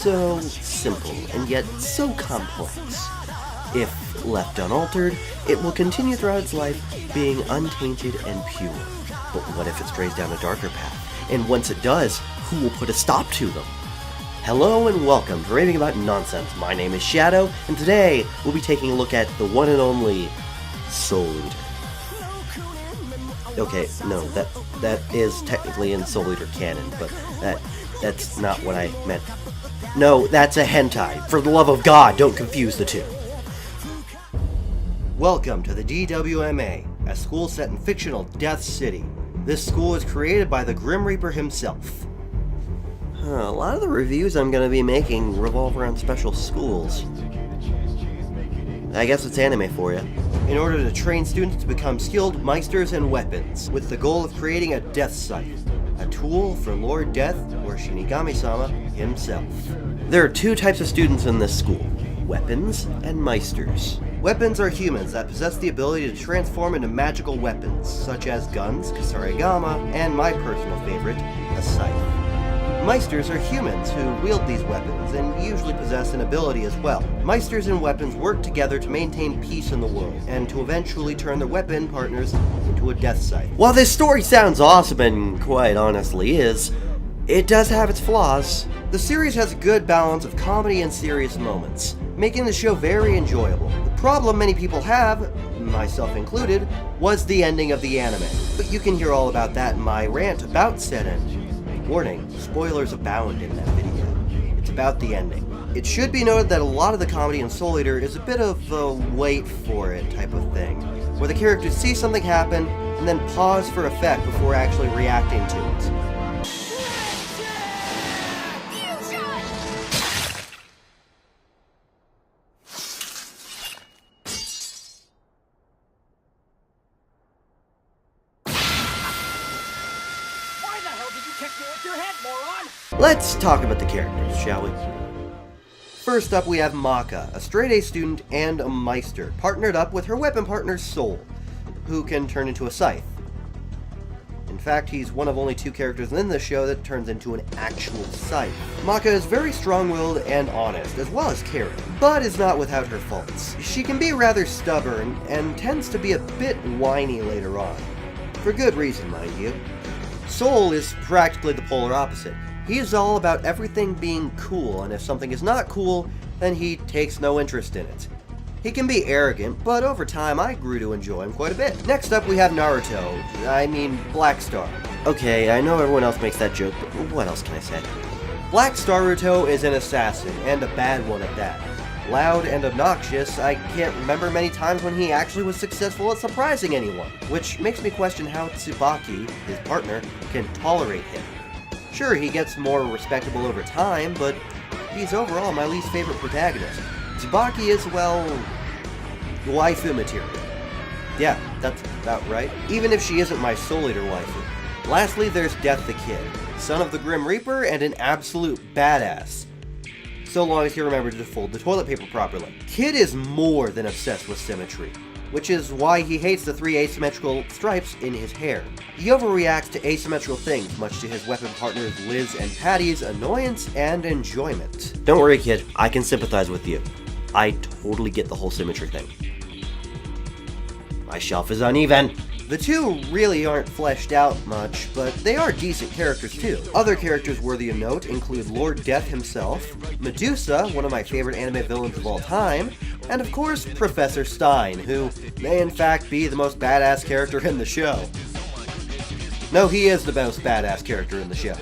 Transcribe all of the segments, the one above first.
so simple and yet so complex. If left unaltered, it will continue throughout its life being untainted and pure. But what if it strays down a darker path? And once it does, who will put a stop to them? Hello and welcome to Raving About Nonsense. My name is Shadow, and today we'll be taking a look at the one and only Soul Eater. Okay, no, that is technically in Soul Eater canon, but that's not what I meant. No, that's a hentai. For the love of God, don't confuse the two. Welcome to the DWMA, a school set in fictional Death City. This school is created by the Grim Reaper himself. A lot of the reviews I'm going to be making revolve around special schools. I guess it's anime for you. In order to train students to become skilled meisters and weapons, with the goal of creating a death scythe, a tool for Lord Death or Shinigami-sama himself. There are two types of students in this school, weapons and meisters. Weapons are humans that possess the ability to transform into magical weapons, such as guns, kasarigama, and my personal favorite, a scythe. Meisters are humans who wield these weapons and usually possess an ability as well. Meisters and weapons work together to maintain peace in the world and to eventually turn their weapon partners into a death scythe. While this story sounds awesome and quite honestly is, it does have its flaws. The series has a good balance of comedy and serious moments, making the show very enjoyable. The problem many people have, myself included, was the ending of the anime. But you can hear all about that in my rant about said ending. Warning, spoilers abound in that video. It's about the ending. It should be noted that a lot of the comedy in Soul Eater is a bit of a wait for it type of thing, where the characters see something happen and then pause for effect before actually reacting to it. Let's talk about the characters, shall we? First up, we have Maka, a straight-A student and a Meister, partnered up with her weapon partner Soul, who can turn into a scythe. In fact, he's one of only two characters in the show that turns into an actual scythe. Maka is very strong-willed and honest, as well as caring, but is not without her faults. She can be rather stubborn, and tends to be a bit whiny later on. For good reason, mind you. Soul is practically the polar opposite. He is all about everything being cool, and if something is not cool, then he takes no interest in it. He can be arrogant, but over time I grew to enjoy him quite a bit. Next up we have Black Star. Okay, I know everyone else makes that joke, but what else can I say? Black Staruto is an assassin, and a bad one at that. Loud and obnoxious, I can't remember many times when he actually was successful at surprising anyone, which makes me question how Tsubaki, his partner, can tolerate him. Sure, he gets more respectable over time, but he's overall my least favorite protagonist. Tsubaki is, well, waifu material. Yeah, that's about right. Even if she isn't my Soul Eater waifu. Lastly, there's Death the Kid, son of the Grim Reaper and an absolute badass. So long as he remembers to fold the toilet paper properly. Kid is more than obsessed with symmetry, which is why he hates the 3 asymmetrical stripes in his hair. He overreacts to asymmetrical things, much to his weapon partners Liz and Patty's annoyance and enjoyment. Don't worry, kid, I can sympathize with you. I totally get the whole symmetry thing. My shelf is uneven. The two really aren't fleshed out much, but they are decent characters too. Other characters worthy of note include Lord Death himself, Medusa, one of my favorite anime villains of all time, and of course Professor Stein, who may in fact be the most badass character in the show. No, he is the most badass character in the show.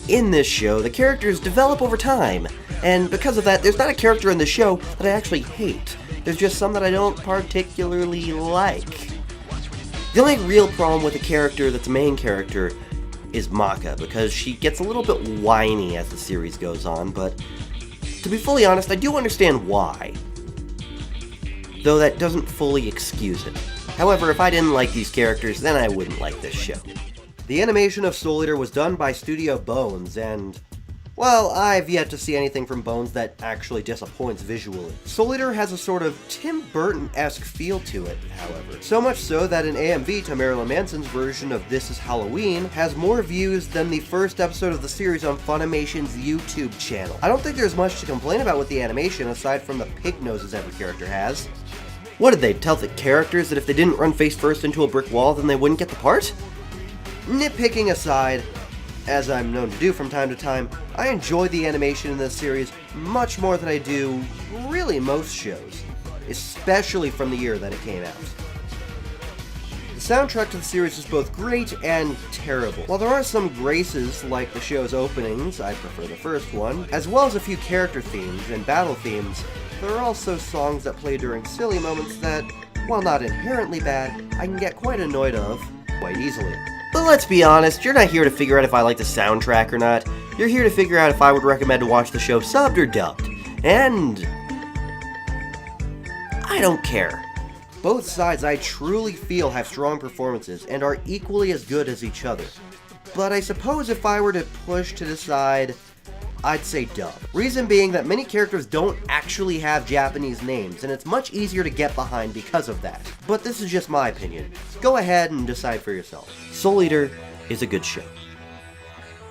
In this show, the characters develop over time, and because of that, there's not a character in the show that I actually hate. There's just some that I don't particularly like. The only real problem with a character that's a main character is Maka, because she gets a little bit whiny as the series goes on, but to be fully honest, I do understand why. Though that doesn't fully excuse it. However, if I didn't like these characters, then I wouldn't like this show. The animation of Soul Eater was done by Studio Bones, and Well, I've yet to see anything from Bones that actually disappoints visually. Soul Eater has a sort of Tim Burton-esque feel to it, however. So much so that an AMV to Marilyn Manson's version of This Is Halloween has more views than the first episode of the series on Funimation's YouTube channel. I don't think there's much to complain about with the animation aside from the pig noses every character has. What did they tell the characters, that if they didn't run face first into a brick wall then they wouldn't get the part? Nitpicking aside, as I'm known to do from time to time, I enjoy the animation in this series much more than I do really most shows, especially from the year that it came out. The soundtrack to the series is both great and terrible. While there are some graces like the show's openings, I prefer the first one, as well as a few character themes and battle themes, there are also songs that play during silly moments that, while not inherently bad, I can get quite annoyed of quite easily. But let's be honest, you're not here to figure out if I like the soundtrack or not. You're here to figure out if I would recommend to watch the show subbed or dubbed. And I don't care. Both sides I truly feel have strong performances and are equally as good as each other. But I suppose if I were to push to decide, I'd say dub. Reason being that many characters don't actually have Japanese names, and it's much easier to get behind because of that. But this is just my opinion. Go ahead and decide for yourself. Soul Eater is a good show.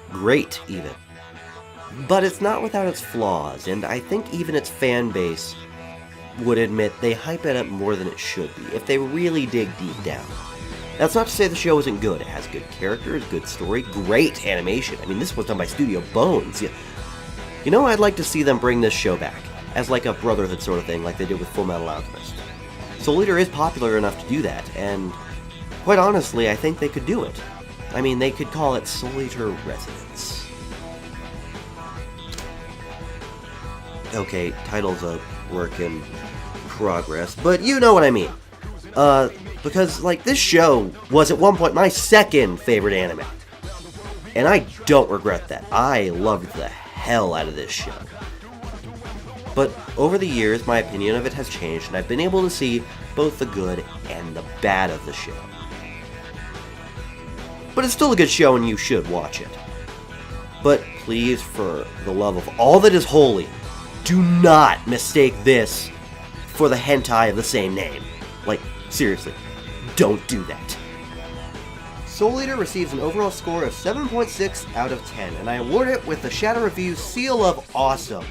Great, even. But it's not without its flaws, and I think even its fan base would admit they hype it up more than it should be, if they really dig deep down. That's not to say the show isn't good. It has good characters, good story, great animation. I mean, this was done by Studio Bones. You know, I'd like to see them bring this show back, as like a Brotherhood sort of thing, like they did with Fullmetal Alchemist. Soul Eater is popular enough to do that, and quite honestly, I think they could do it. I mean, they could call it Soul Eater Resonance. Okay, title's a work in progress, but you know what I mean. Because, like, this show was at one point my second favorite anime. And I don't regret that. I loved the hell out of this show. But over the years, my opinion of it has changed, and I've been able to see both the good and the bad of the show. But it's still a good show, and you should watch it. But please, for the love of all that is holy, do not mistake this for the hentai of the same name. Like, seriously, don't do that. Soul Eater receives an overall score of 7.6 out of 10, and I award it with the Shadow Review seal of awesome.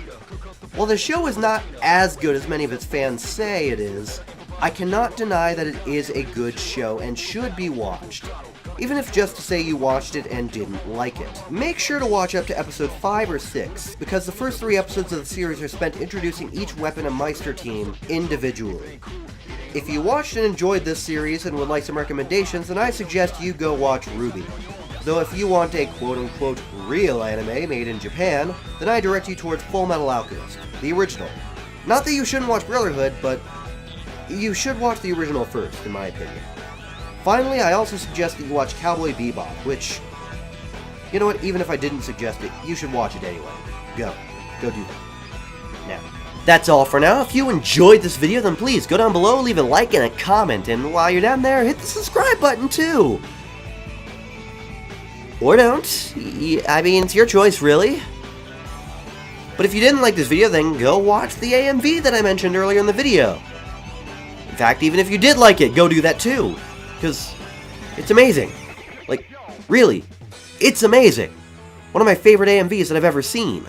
While the show is not as good as many of its fans say it is, I cannot deny that it is a good show and should be watched, even if just to say you watched it and didn't like it. Make sure to watch up to episode 5 or 6, because the first 3 episodes of the series are spent introducing each weapon and Meister team individually. If you watched and enjoyed this series and would like some recommendations, then I suggest you go watch Ruby. Though if you want a quote-unquote real anime made in Japan, then I direct you towards Fullmetal Alchemist, the original. Not that you shouldn't watch Brotherhood, but you should watch the original first, in my opinion. Finally, I also suggest that you watch Cowboy Bebop, which, you know what, even if I didn't suggest it, you should watch it anyway. Go do that. Now, that's all for now. If you enjoyed this video, then please go down below, leave a like and a comment, and while you're down there, hit the subscribe button too. Or don't. I mean, it's your choice, really. But if you didn't like this video, then go watch the AMV that I mentioned earlier in the video. In fact, even if you did like it, go do that too. Because it's amazing. Like, really, it's amazing. One of my favorite AMVs that I've ever seen.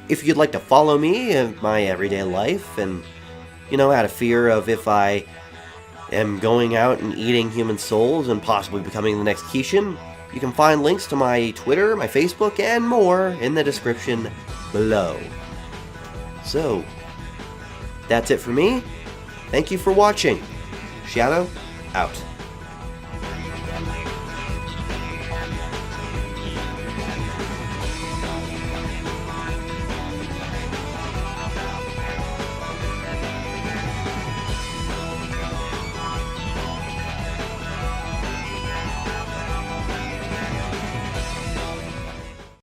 If you'd like to follow me in my everyday life and, you know, out of fear of if I am going out and eating human souls and possibly becoming the next Kishin, you can find links to my Twitter, my Facebook, and more in the description below. So, that's it for me. Thank you for watching. Shadow, out.